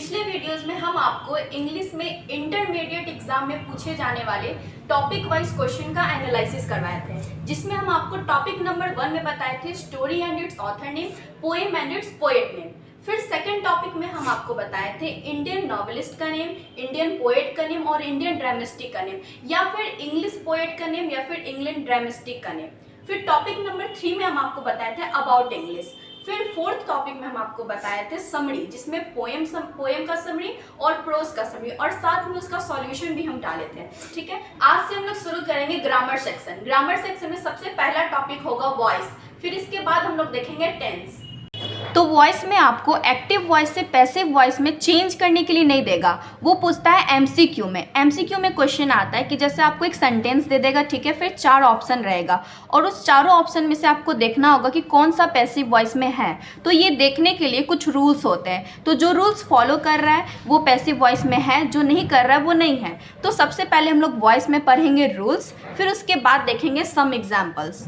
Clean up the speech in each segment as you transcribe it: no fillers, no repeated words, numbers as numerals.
पिछले वीडियोस में हम आपको इंग्लिश में इंटरमीडिएट एग्जाम में पूछे जाने वाले टॉपिक वाइज क्वेश्चन का एनालिसिस करवाए थे, जिसमें हम आपको टॉपिक नंबर 1 में बताए थे story and it's author name, poem and it's poet name. फिर सेकंड टॉपिक में हम आपको बताए थे इंडियन नॉवेलिस्ट का नेम, इंडियन पोएट का नेम और इंडियन ड्रामेस्टिक का नेम, या फिर इंग्लिश पोएट का नेम या फिर इंग्लिश ड्रामेस्टिक का नेम। फिर टॉपिक नंबर 3 में हम आपको बताए थे अबाउट इंग्लिश। फिर फोर्थ टॉपिक में हम आपको बताए थे समरी, जिसमें पोएम का समरी और प्रोज का समरी और साथ में उसका सॉल्यूशन भी हम डाले थे। ठीक है, आज से हम लोग शुरू करेंगे ग्रामर सेक्शन। ग्रामर सेक्शन में सबसे पहला टॉपिक होगा वॉइस, फिर इसके बाद हम लोग देखेंगे टेंस। तो वॉइस में आपको एक्टिव वॉइस से पैसिव वॉइस में चेंज करने के लिए नहीं देगा, वो पूछता है एमसीक्यू में। एमसीक्यू में क्वेश्चन आता है कि जैसे आपको एक सेंटेंस दे देगा, ठीक है, फिर 4 ऑप्शन रहेगा और उस चारों ऑप्शन में से आपको देखना होगा कि कौन सा पैसिव वॉइस में है। तो ये देखने के लिए कुछ रूल्स होते हैं, तो जो रूल्स फॉलो कर रहा है वो पैसिव वॉइस में है, जो नहीं कर रहा है वो नहीं है। तो सबसे पहले हम लोग वॉइस में पढ़ेंगे रूल्स, फिर उसके बाद देखेंगे सम एग्जाम्पल्स।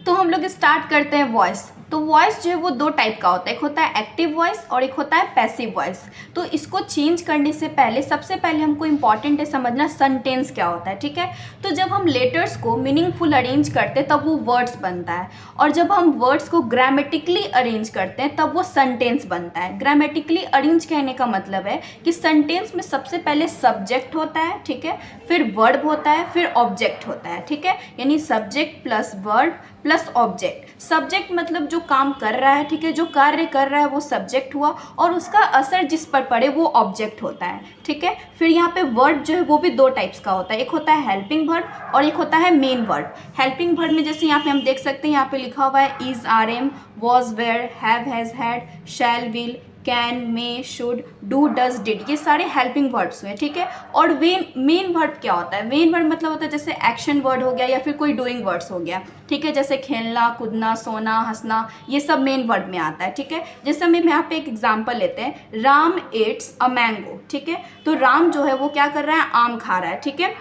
तो हम लोग स्टार्ट करते हैं वॉइस। तो वॉइस जो है वो 2 टाइप का होता है, एक होता है एक्टिव वॉइस और एक होता है पैसिव वॉइस। तो इसको चेंज करने से पहले सबसे पहले हमको इम्पॉर्टेंट है समझना सेंटेंस क्या होता है। ठीक है, तो जब हम लेटर्स को मीनिंगफुल अरेंज करते हैं तब वो वर्ड्स बनता है, और जब हम वर्ड्स को ग्रामेटिकली अरेंज करते हैं तब वो सेंटेंस बनता है। ग्रामेटिकली अरेंज कहने का मतलब है कि सेंटेंस में सबसे पहले सब्जेक्ट होता है, ठीक है, फिर वर्ब होता है, फिर ऑब्जेक्ट होता है। ठीक है, यानी subject plus verb plus object. Subject मतलब जो काम कर रहा है, ठीक है, जो कार्य कर रहा है वो सब्जेक्ट हुआ, और उसका असर जिस पर पड़े वो ऑब्जेक्ट होता है। ठीक है, फिर यहाँ पे वर्ब जो है वो भी 2 टाइप्स का होता है, एक होता है हेल्पिंग वर्ब और एक होता है मेन वर्ब। हेल्पिंग वर्ब में जैसे यहाँ पे हम देख सकते हैं, यहाँ पे लिखा हुआ है is, are, am, was, were, have, has, had, shall, will, can, may, should, do, does, did, ये सारे हेल्पिंग वर्ड्स हुए। ठीक है, और मेन वर्ड क्या होता है? मेन वर्ड मतलब होता है जैसे एक्शन वर्ड हो गया या फिर कोई डूइंग वर्ड्स हो गया। ठीक है, जैसे खेलना, कूदना, सोना, हंसना, ये सब मेन वर्ड में आता है। ठीक है, जैसे हम यहाँ पे एक एग्जांपल लेते हैं, राम एट्स अ मैंगो। ठीक है, तो राम जो है वो क्या कर रहा है? आम खा रहा है। ठीक है,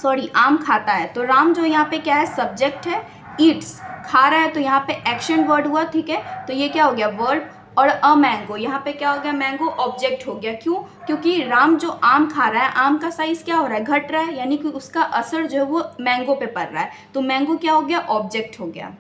सॉरी, आम खाता है। तो राम जो यहाँ पे क्या है? सब्जेक्ट है। ईट्स खा रहा है, तो यहाँ पे एक्शन वर्ड हुआ। ठीक है, तो ये क्या हो गया? वर्ब। और अ मैंगो, यहाँ पे क्या हो गया? मैंगो ऑब्जेक्ट हो गया। क्यों? क्योंकि राम जो आम खा रहा है, आम का साइज क्या हो रहा है? घट रहा है, यानी कि उसका असर जो है वो मैंगो पे पड़ रहा है, तो मैंगो क्या हो गया? ऑब्जेक्ट हो गया।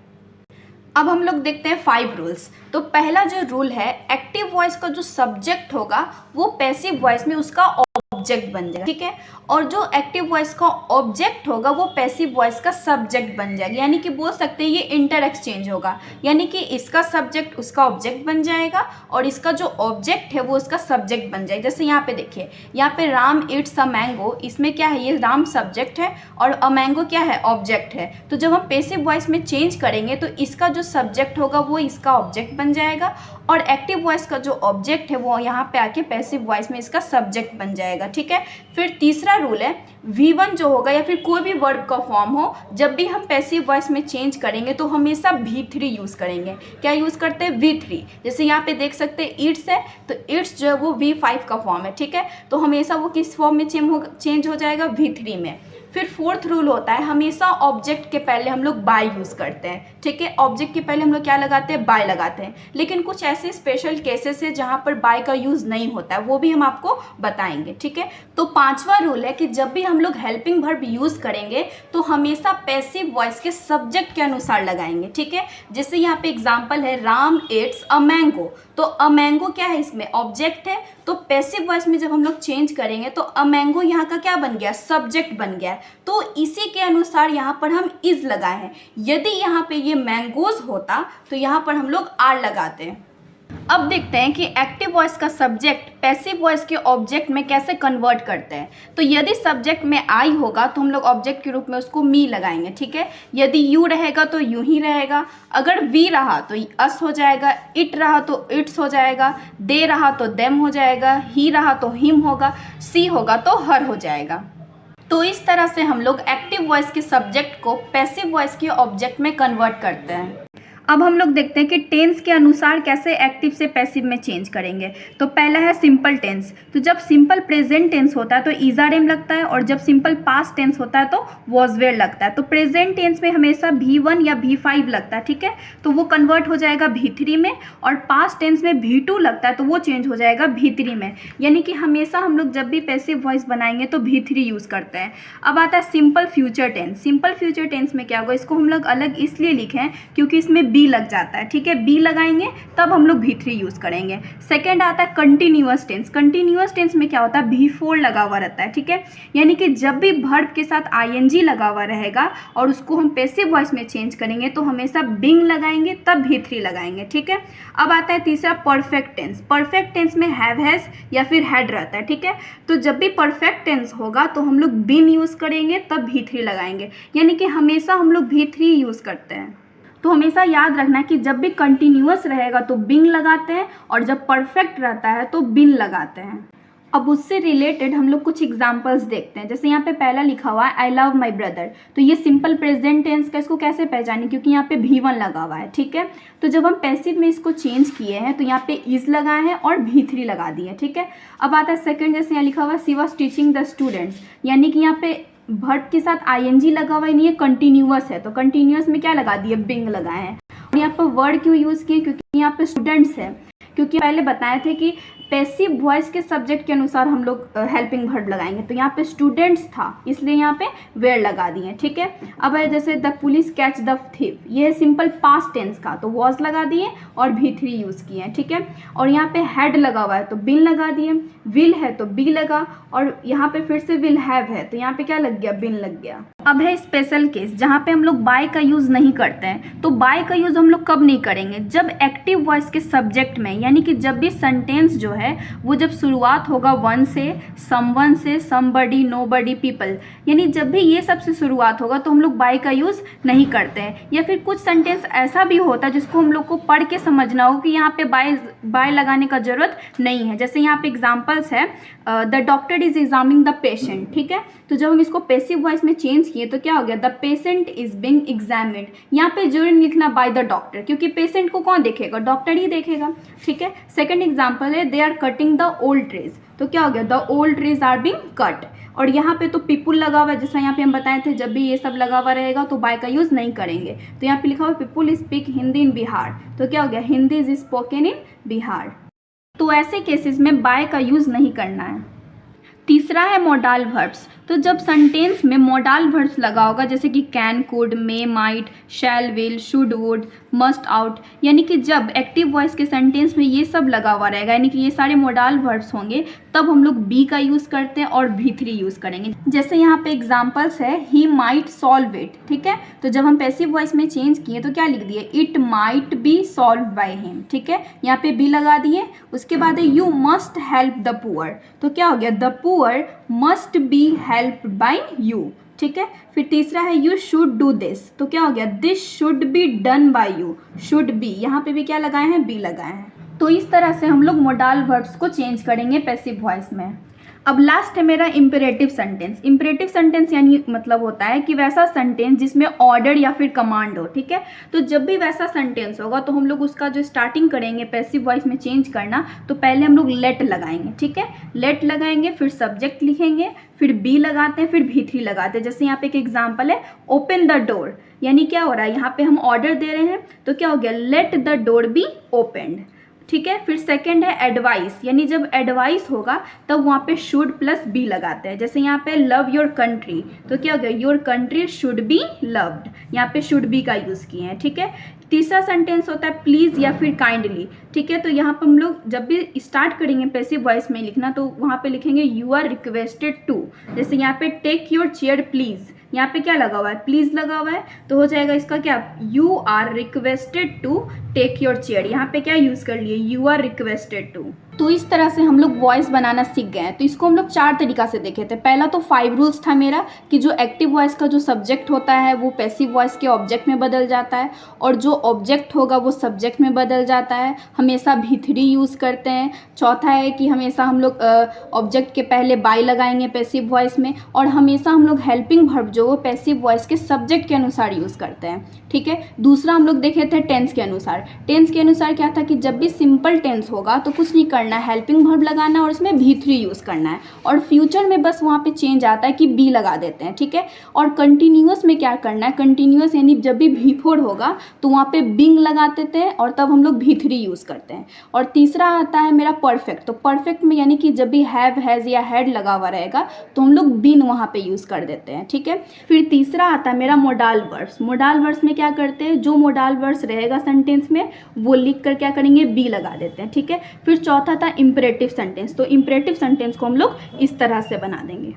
अब हम लोग देखते हैं 5 रूल्स। तो पहला जो रूल है, एक्टिव वॉइस का जो सब्जेक्ट होगा वो पैसिव वॉइस में उसका ऑब्जेक्ट बन जाएगा। ठीक है, और जो एक्टिव वॉइस का ऑब्जेक्ट होगा वो पैसिव वॉइस का सब्जेक्ट बन जाएगा, यानी कि बोल सकते हैं ये इंटर एक्सचेंज होगा, यानी कि इसका सब्जेक्ट उसका ऑब्जेक्ट बन जाएगा और इसका जो ऑब्जेक्ट है वो उसका सब्जेक्ट बन जाएगा। जैसे यहाँ पे देखिए, यहाँ पे राम इट्स अ मैंगो, इसमें क्या है? ये राम सब्जेक्ट है और अ मैंगो क्या है? ऑब्जेक्ट है। तो जब हम पैसिव वॉइस में चेंज करेंगे तो इसका जो सब्जेक्ट होगा वो इसका ऑब्जेक्ट बन जाएगा, और एक्टिव वॉइस का जो ऑब्जेक्ट है वो यहाँ पे आके पैसिव वॉइस में इसका सब्जेक्ट बन जाएगा। ठीक है, फिर तीसरा रूल है, V1 जो होगा या फिर कोई भी वर्ब का फॉर्म हो, जब भी हम पैसिव वॉइस में चेंज करेंगे तो हमेशा V3 यूज़ करेंगे। क्या यूज़ करते हैं? V3। जैसे यहाँ पे देख सकते हैं इट्स है, तो इट्स जो है वो V5 का फॉर्म है। ठीक है, तो हमेशा वो किस फॉर्म में चेंज हो जाएगा? V3 में। फिर फोर्थ रूल होता है, हमेशा ऑब्जेक्ट के पहले हम लोग बाय यूज़ करते हैं। ठीक है, ऑब्जेक्ट के पहले हम लोग क्या लगाते हैं? बाय लगाते हैं। लेकिन कुछ ऐसे स्पेशल केसेस है जहाँ पर बाय का यूज़ नहीं होता है, वो भी हम आपको बताएंगे। ठीक है, तो 5वां रूल है कि जब भी हम लोग हेल्पिंग वर्ब यूज़ करेंगे तो हमेशा पैसिव वॉइस के सब्जेक्ट के अनुसार लगाएंगे। ठीक है, जैसे यहाँ पे एग्जाम्पल है, राम एट्स अ मैंगो, तो अ मैंगो क्या है? इसमें ऑब्जेक्ट है, तो पैसिव वॉइस में जब हम लोग चेंज करेंगे तो अ मैंगो यहाँ का क्या बन गया? सब्जेक्ट बन गया। तो इसी के अनुसार यहाँ पर हम इज लगाए हैं। यदि यहाँ पे ये मैंगोज होता तो यहाँ पर हम लोग आर लगाते हैं। अब देखते हैं कि एक्टिव वॉइस का सब्जेक्ट पैसिव वॉइस के ऑब्जेक्ट में कैसे कन्वर्ट करते हैं। तो यदि सब्जेक्ट में आई होगा तो हम लोग ऑब्जेक्ट के रूप में उसको मी लगाएंगे। ठीक है, यदि यू रहेगा तो यूं ही रहेगा, अगर वी रहा तो अस हो जाएगा, इट रहा तो इट्स हो जाएगा, दे रहा तो देम हो जाएगा, ही रहा तो हिम होगा, सी होगा तो हर हो जाएगा। तो इस तरह से हम लोग एक्टिव वॉइस के सब्जेक्ट को पैसिव वॉइस के ऑब्जेक्ट में कन्वर्ट करते हैं। अब हम लोग देखते हैं कि टेंस के अनुसार कैसे एक्टिव से पैसिव में चेंज करेंगे। तो पहला है सिंपल टेंस। तो जब सिंपल प्रेजेंट टेंस होता है तो इज़ार एम लगता है, और जब सिंपल पास्ट टेंस होता है तो वॉज वेयर लगता है। तो प्रेजेंट टेंस में हमेशा V1 या V5 लगता है, ठीक है, तो वो कन्वर्ट हो जाएगा V3 में, और पास्ट टेंस में V2 लगता है तो वो चेंज हो जाएगा V3 में। यानी कि हमेशा हम लोग जब भी पैसिव वॉइस बनाएंगे तो V3 यूज़ करते हैं। अब आता है simple future tense. Simple future tense में क्या होगा, इसको हम लोग अलग इसलिए लिखे हैं क्योंकि इसमें बी लग जाता है, ठीक है, बी लगाएंगे तब हम लोग V3 यूज़ करेंगे। सेकेंड आता है कंटिन्यूअस टेंस। कंटिन्यूअस टेंस में क्या होता है, V4 लगा हुआ रहता है, ठीक है, यानी कि जब भी वर्ब के साथ ING लगा हुआ रहेगा और उसको हम पैसिव वॉइस में चेंज करेंगे तो हमेशा बिंग लगाएंगे तब V3 लगाएंगे, ठीक है। अब आता है तीसरा परफेक्ट टेंस। परफेक्ट टेंस में हैव, हैज या फिर हैड रहता है, ठीक है, तो जब भी परफेक्ट टेंस होगा तो हम लोग बिन यूज़ करेंगे तब V3 लगाएंगे, यानी कि हमेशा हम लोग V3 यूज़ करते हैं। तो हमेशा याद रखना कि जब भी कंटिन्यूअस रहेगा तो बिंग लगाते हैं, और जब परफेक्ट रहता है तो बिन लगाते हैं। अब उससे रिलेटेड हम लोग कुछ एग्जांपल्स देखते हैं। जैसे यहाँ पे पहला लिखा हुआ है आई लव माई ब्रदर, तो ये सिंपल प्रेजेंट टेंस का, इसको कैसे पहचानें, क्योंकि यहाँ पे V1 लगा हुआ है, ठीक है। तो जब हम पैसिव में इसको चेंज किए हैं तो यहाँ पे इज लगाए हैं और V3 लगा दिए, ठीक है। अब आता है सेकंड, जैसे यहाँ लिखा हुआ है सी वॉज टीचिंग द स्टूडेंट्स, यानी कि यहाँ पे वर्ब के साथ ING लगा हुआ है, नहीं, ये कंटिन्यूअस है, तो कंटिन्यूअस में क्या लगा दिए, बिंग लगाए हैं। और यहाँ पर वर्ड क्यों यूज़ किए, क्योंकि यहाँ पे स्टूडेंट्स है, क्योंकि पहले बताए थे कि पैसिव वॉइस के सब्जेक्ट के अनुसार हम लोग हेल्पिंग वर्ब लगाएंगे, तो यहाँ पे स्टूडेंट्स था इसलिए यहाँ पे वेयर लगा दिए, ठीक है। अब जैसे the police catch the thief, ये है सिंपल पास्ट टेंस का, तो वॉज लगा दिए और V3 यूज़ किए हैं, ठीक है। और यहाँ पे हैड लगा हुआ है तो बिन लगा दिए, विल है तो बी लगा, और यहाँ पे फिर से विल हैव है तो यहाँ पे क्या लग गया, बिन लग गया। अब है स्पेशल केस जहाँ पे हम लोग बाय का यूज़ नहीं करते हैं। तो बाय का यूज़ हम लोग कब नहीं करेंगे, जब एक्टिव वॉइस के सब्जेक्ट में, यानी कि जब भी सेंटेंस जो है वो जब शुरुआत होगा वन से, समवन से, समबडी, नोबडी, पीपल, यानी जब भी ये सब से शुरुआत होगा तो हम लोग बाय का यूज़ नहीं करते हैं। या फिर कुछ सेंटेंस ऐसा भी होता है जिसको हम लोग को पढ़ के समझना हो कि यहाँ पे बाय लगाने का जरूरत नहीं है। जैसे यहाँ पे एग्जाम्पल्स है the doctor is examining the patient, ठीक है, तो जब हम इसको पैसिव वॉइस में चेंज किए तो क्या हो गया, the patient is being examined. यहाँ पे जरूर लिखना बाय द डॉक्टर, क्योंकि पेशेंट को कौन देखेगा, डॉक्टर ही देखेगा, ठीक है। सेकंड एग्जाम्पल है they are cutting the old trees, तो क्या हो गया, the old trees are being cut. और यहाँ पे तो पीपुल लगा हुआ है, जैसा यहाँ पे हम बताए थे जब भी ये सब लगा हुआ रहेगा तो बाय का यूज़ नहीं करेंगे। तो यहाँ पे लिखा हुआ पीपुल स्पीक हिंदी इन बिहार, तो क्या हो गया, Hindi is spoken in Bihar. तो ऐसे केसेस में बाय का यूज़ नहीं करना है। तीसरा है मोडाल वर्ब्स। तो जब सेंटेंस में मोडाल वर्ब्स लगा होगा जैसे कि can, could, may, might, shall, will, should, would, must, ought, यानी कि जब एक्टिव वॉइस के सेंटेंस में ये सब लगा हुआ रहेगा, यानी कि ये सारे मोडाल वर्ब्स होंगे, तब हम लोग बी का यूज़ करते हैं और V3 यूज़ करेंगे। जैसे यहाँ पे एग्जांपल्स है ही माइट सॉल्व इट, ठीक है, तो जब हम पैसिव वॉइस में चेंज किए तो क्या लिख दिए, it might be solve by him, ठीक है, यहाँ पे बी लगा दिए। उसके बाद है you must help the poor, तो क्या हो गया, the poor must be helped bye you, ठीक है। फिर तीसरा है यू शुड डू दिस, तो क्या हो गया, this should be done by you, should be, यहाँ पे भी क्या लगाए हैं, बी लगाए हैं। तो इस तरह से हम लोग मोडाल वर्ब्स को चेंज करेंगे पैसिव वॉइस में। अब लास्ट है मेरा इम्पेरेटिव सेंटेंस। इम्पेरेटिव सेंटेंस यानी मतलब होता है कि वैसा सेंटेंस जिसमें ऑर्डर या फिर कमांड हो, ठीक है। तो जब भी वैसा सेंटेंस होगा तो हम लोग उसका जो स्टार्टिंग करेंगे पैसिव वॉइस में चेंज करना, तो पहले हम लोग लेट लगाएंगे, ठीक है, लेट लगाएंगे, फिर सब्जेक्ट लिखेंगे, फिर बी लगाते हैं, फिर V3 लगाते हैं। जैसे यहाँ पे एक एग्जाम्पल है ओपन द डोर, यानी क्या हो रहा है, यहाँ पे हम ऑर्डर दे रहे हैं, तो क्या हो गया, let the door be opened, ठीक है। फिर सेकंड है एडवाइस, यानी जब एडवाइस होगा तब वहाँ पे शुड प्लस बी लगाते हैं। जैसे यहाँ पे लव योर कंट्री, तो क्या हो गया, your country should be loved, यहाँ पे शुड बी का यूज़ किए हैं, ठीक है। तीसरा सेंटेंस होता है प्लीज़ या फिर काइंडली, ठीक है, तो यहाँ पर हम लोग जब भी स्टार्ट करेंगे पैसिव वॉइस में लिखना तो वहाँ पे लिखेंगे यू आर रिक्वेस्टेड टू। जैसे यहाँ पे टेक योर चेयर प्लीज़, यहाँ पे क्या लगा हुआ है, प्लीज़ लगा हुआ है, तो हो जाएगा इसका क्या, you are requested to take your chair, यहाँ पे क्या यूज़ कर लिए, यू आर रिक्वेस्टेड टू। तो इस तरह से हम लोग वॉइस बनाना सीख गए हैं। तो इसको हम लोग 4 तरीका से देखे थे। पहला तो 5 रूल्स था मेरा कि जो एक्टिव वॉइस का जो सब्जेक्ट होता है वो पैसिव वॉइस के ऑब्जेक्ट में बदल जाता है, और जो ऑब्जेक्ट होगा वो सब्जेक्ट में बदल जाता है। हमेशा भी3 यूज़ करते हैं। चौथा है कि हमेशा हम लोग ऑब्जेक्ट के पहले बाय लगाएंगे पैसिव वॉइस में, और हमेशा हम लोग हेल्पिंग वर्ब जो वो पैसिव वॉइस के सब्जेक्ट के अनुसार यूज़ करते हैं। ठीक है। दूसरा हम लोग देखे थे टेंस के अनुसार। टेंस के अनुसार क्या था कि जब भी सिंपल टेंस होगा तो कुछ नहीं करना है, हेल्पिंग वर्ब लगाना है और उसमें भी3 यूज़ करना है, और फ्यूचर में बस वहाँ पे चेंज आता है कि बी लगा देते हैं। ठीक है। और कंटिन्यूअस में क्या करना है, कंटिन्यूअस यानी जब भी भी4 होगा तो वहाँ पे बिंग लगा देते हैं और तब हम लोग भी3 यूज़ करते हैं। और तीसरा आता है मेरा परफेक्ट। तो परफेक्ट में यानी कि जब भी हैव, हैज़ या हैड लगा हुआ रहेगा तो हम लोग बीन वहाँ पे यूज़ कर देते हैं। ठीक है। फिर तीसरा आता है मेरा मोडाल वर्ब्स। मोडाल वर्ब्स में क्या करते हैं, जो मोडाल वर्ब्स रहेगा सेंटेंस में वो लिख कर क्या करेंगे, बी लगा देते हैं। ठीक है। फिर चौथा था इम्परेटिव सेंटेंस। तो इम्परेटिव सेंटेंस को हम लोग इस तरह से बना देंगे।